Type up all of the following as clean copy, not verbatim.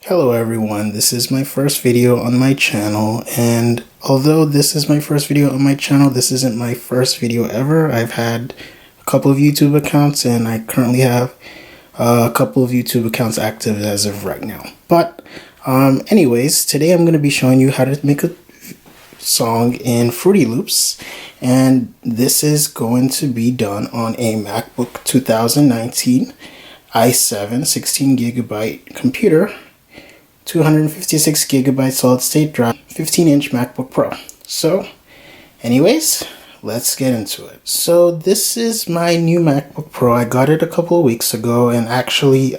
Hello everyone, this is my first video on my channel, and although this is my first video on my channel, this isn't my first video ever. I've had a couple of YouTube accounts and I currently have a couple of YouTube accounts active as of right now. But anyways, today I'm going to be showing you how to make a song in Fruity Loops, and this is going to be done on a MacBook 2019 i7 16GB computer, 256 gigabyte solid state drive, 15-inch MacBook Pro. So anyways, let's get into it. So this is my new MacBook Pro. I got it a couple of weeks ago, and actually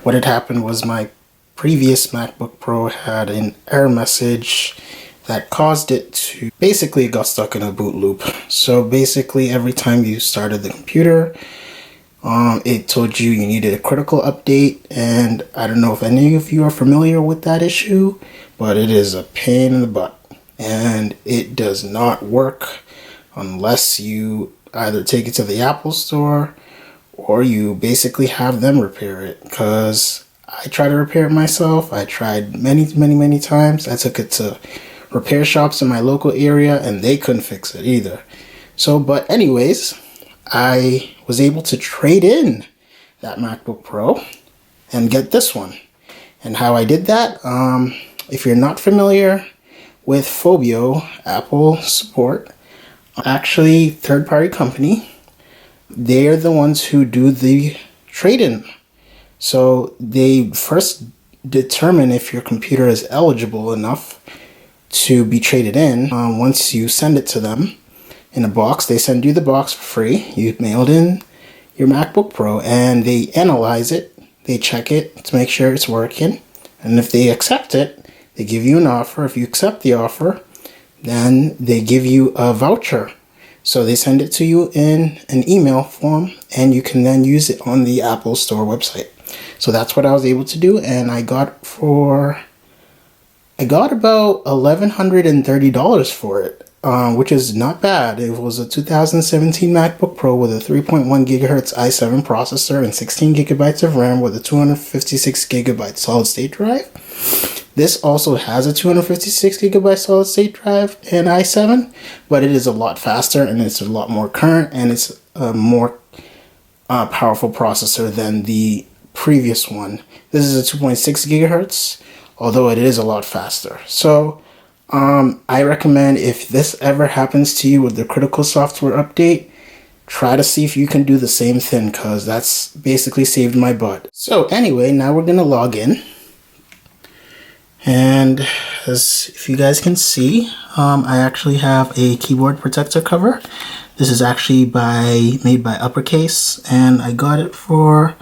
what had happened was my previous MacBook Pro had an error message that caused it to basically it got stuck in a boot loop. So basically every time you started the computer, it told you needed a critical update, and I don't know if any of you are familiar with that issue, but it is a pain in the butt, and it does not work unless you either take it to the Apple Store or you basically have them repair it, because I tried to repair it myself. I tried many times. I took it to repair shops in my local area and they couldn't fix it either. So, but anyways, I was able to trade in that MacBook Pro and get this one. And how I did that, if you're not familiar with Phobio, Apple support, actually third-party company, they're the ones who do the trade-in. So they first determine if your computer is eligible enough to be traded in. Once you send it to them in a box, they send you the box for free. You mailed in your MacBook Pro and they analyze it, they check it to make sure it's working, and if they accept it, they give you an offer. If you accept the offer, then they give you a voucher. So they send it to you in an email form and you can then use it on the Apple Store website. So that's what I was able to do, and I got about $1,130 for it. Which is not bad. It was a 2017 MacBook Pro with a 3.1 gigahertz i7 processor and 16 gigabytes of RAM with a 256 gigabyte solid state drive. This also has a 256 gigabyte solid state drive and i7, but it is a lot faster and it's a lot more current, and it's a more powerful processor than the previous one. This is a 2.6 gigahertz, although it is a lot faster. So I recommend, if this ever happens to you with the critical software update, try to see if you can do the same thing, because that's basically saved my butt. So anyway, now we're going to log in. And as if you guys can see, I actually have a keyboard protector cover. This is actually made by Uppercase, and I got it for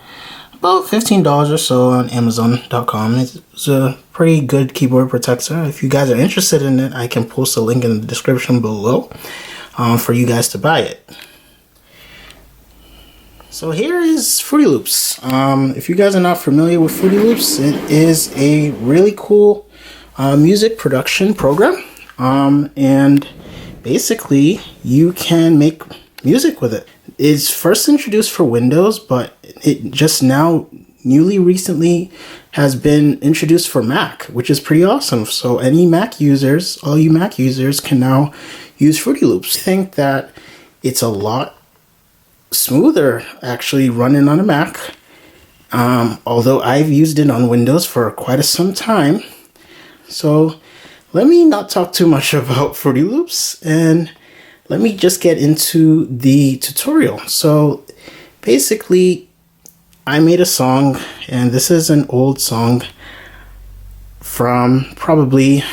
about $15 or so on Amazon.com. It's a pretty good keyboard protector. If you guys are interested in it, I can post a link in the description below for you guys to buy it. So here is Fruity Loops. If you guys are not familiar with Fruity Loops, it is a really cool music production program, and basically you can make music with it. It's first introduced for Windows, but it just now recently has been introduced for Mac, which is pretty awesome. So any Mac users, all you Mac users, can now use Fruity Loops. I think that it's a lot smoother actually running on a Mac, although I've used it on Windows for quite some time. So let me not talk too much about Fruity Loops, and let me just get into the tutorial. So basically, I made a song, and this is an old song from probably,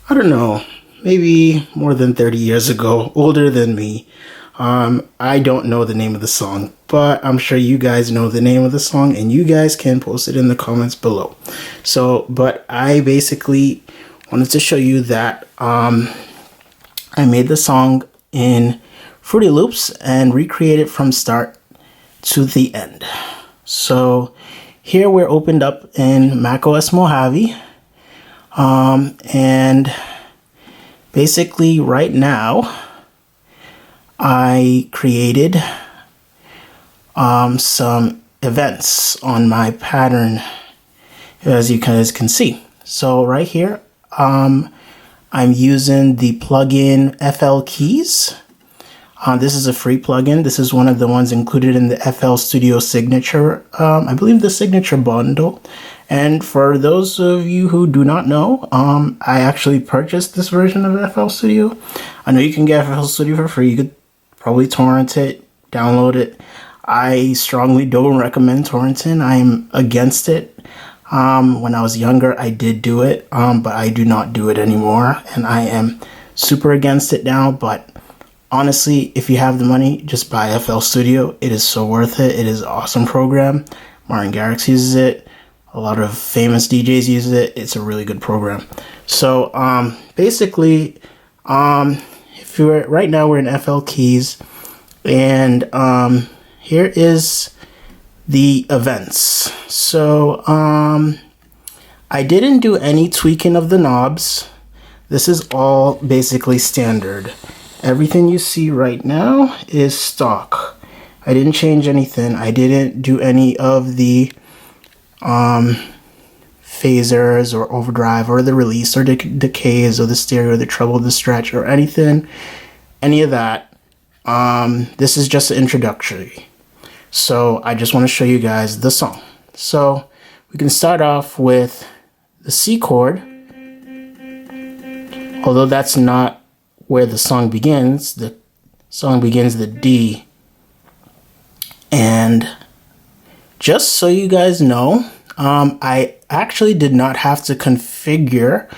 I don't know, maybe more than 30 years ago, older than me. I don't know the name of the song, but I'm sure you guys know the name of the song, and you guys can post it in the comments below. So, but I basically wanted to show you that I made the song in Fruity Loops and recreate it from start to the end. So here we're opened up in macOS Mojave, and basically right now I created some events on my pattern as you guys can see. So right here, I'm using the plugin FL Keys. This is a free plugin. This is one of the ones included in the FL Studio Signature, I believe the Signature bundle. And for those of you who do not know, I actually purchased this version of FL Studio. I know you can get FL Studio for free. You could probably torrent it, download it. I strongly don't recommend torrenting. I'm against it. When I was younger, I did do it, but I do not do it anymore. And I am super against it now, but honestly, if you have the money, just buy FL Studio. It is so worth it. It is an awesome program. Martin Garrix uses it. A lot of famous DJs use it. It's a really good program. So basically, if you're right now, we're in FL Keys, and here is the events. So I didn't do any tweaking of the knobs. This is all basically standard. Everything you see right now is stock. I didn't change anything. I didn't do any of the phasers or overdrive or the release or the decays or the stereo, the treble, the stretch or anything, any of that. This is just introductory. So I just want to show you guys the song. So we can start off with the C chord. Although that's not where the song begins. The song begins the D. And just so you guys know, I actually did not have to configure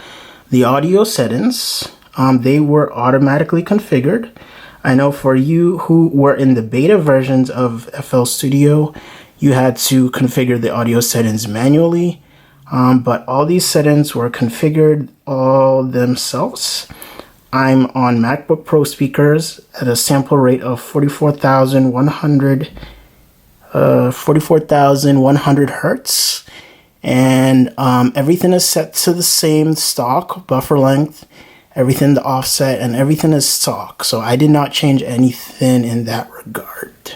the audio settings. They were automatically configured. I know for you who were in the beta versions of FL Studio, you had to configure the audio settings manually. But all these settings were configured all themselves. I'm on MacBook Pro speakers at a sample rate of 44,100 hertz, and everything is set to the same stock buffer length, everything the offset, and everything is stock. So I did not change anything in that regard.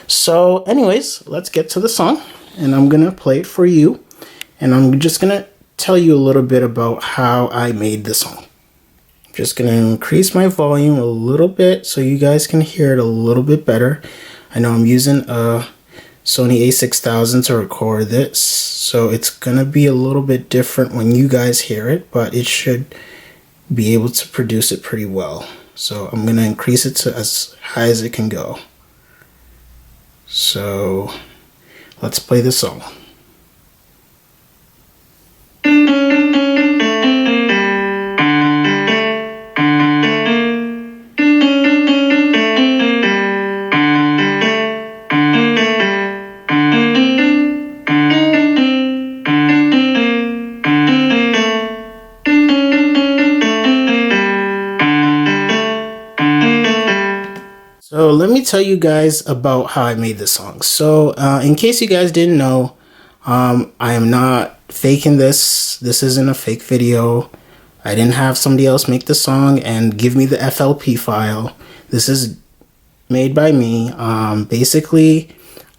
So anyways, let's get to the song, and I'm gonna play it for you, and I'm just gonna tell you a little bit about how I made the song. Just gonna increase my volume a little bit so you guys can hear it a little bit better. I know I'm using a Sony a6000 to record this, so it's gonna be a little bit different when you guys hear it, but it should be able to produce it pretty well. So I'm gonna increase it to as high as it can go. So let's play the song. So let me tell you guys about how I made this song. So in case you guys didn't know, I am not faking this. This isn't a fake video. I didn't have somebody else make the song and give me the FLP file. This is made by me. Basically,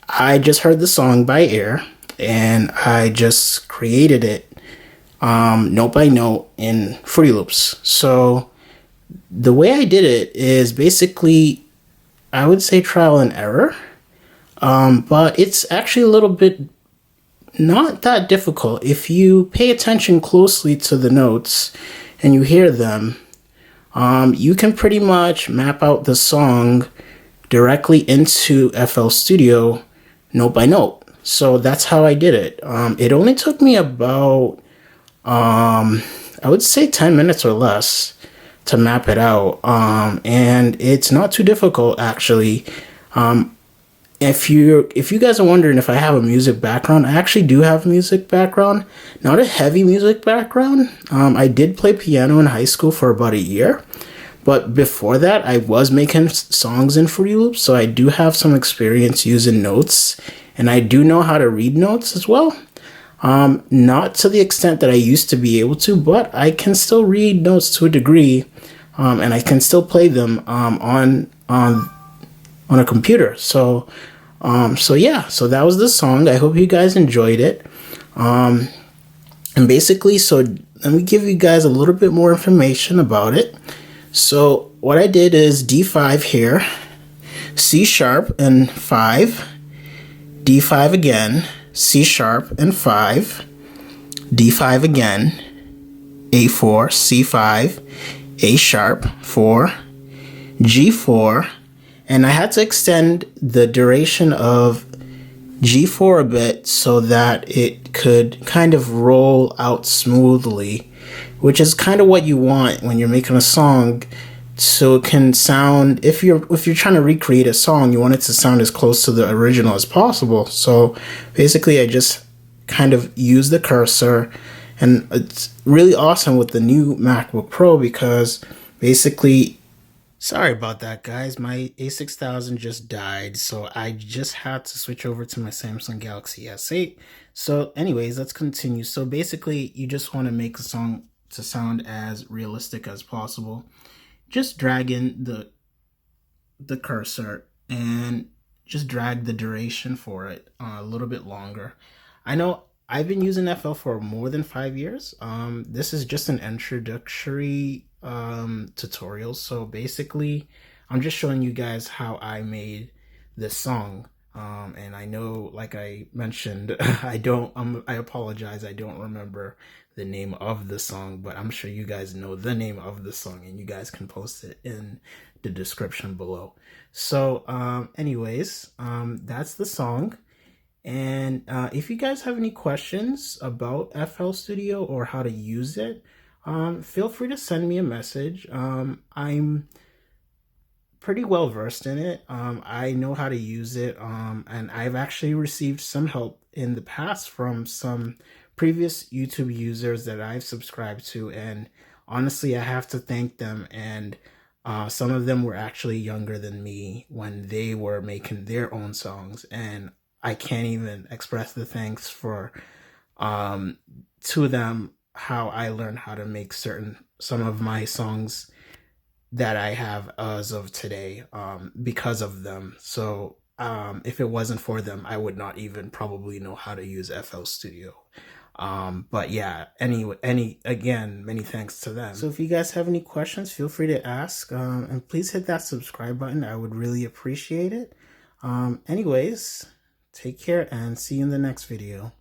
I just heard the song by ear and I just created it note by note in Fruity Loops. So the way I did it is basically, I would say trial and error, but it's actually a little bit not that difficult. If you pay attention closely to the notes and you hear them, you can pretty much map out the song directly into FL Studio note by note. So that's how I did it. It only took me about, I would say 10 minutes or less to map it out, and it's not too difficult actually. If you guys are wondering if I have a music background, I actually do have a music background, not a heavy music background. I did play piano in high school for about a year, but before that I was making songs in Fruity Loops, so I do have some experience using notes, and I do know how to read notes as well. Not to the extent that I used to be able to, but I can still read notes to a degree, and I can still play them on a computer. So yeah, so that was the song. I hope you guys enjoyed it. And basically, so let me give you guys a little bit more information about it. So what I did is D5 here, C sharp and 5, D5 again, C sharp and 5, D5 again, A4, C5, A sharp, 4, G4, and I had to extend the duration of G4 a bit so that it could kind of roll out smoothly, which is kind of what you want when you're making a song, so it can sound, if you're trying to recreate a song, you want it to sound as close to the original as possible. So basically I just kind of use the cursor, and it's really awesome with the new MacBook Pro because basically, sorry about that, guys. My A6000 just died, so I just had to switch over to my Samsung Galaxy S8. So anyways, let's continue. So basically, you just want to make a song to sound as realistic as possible. Just drag in the cursor and just drag the duration for it a little bit longer. I know I've been using FL for more than 5 years. This is just an introductory tutorial. So basically, I'm just showing you guys how I made this song. And I know, like I mentioned, I apologize, I don't remember the name of the song, but I'm sure you guys know the name of the song, and you guys can post it in the description below. So anyways, that's the song. And if you guys have any questions about FL Studio or how to use it, feel free to send me a message. I'm pretty well versed in it. I know how to use it, and I've actually received some help in the past from some previous YouTube users that I've subscribed to, and honestly, I have to thank them. And some of them were actually younger than me when they were making their own songs, and I can't even express the thanks for to them how I learned how to make some of my songs that I have as of today because of them. So if it wasn't for them, I would not even probably know how to use FL Studio. But yeah, again, many thanks to them. So if you guys have any questions, feel free to ask, and please hit that subscribe button. I would really appreciate it. Anyways, take care and see you in the next video.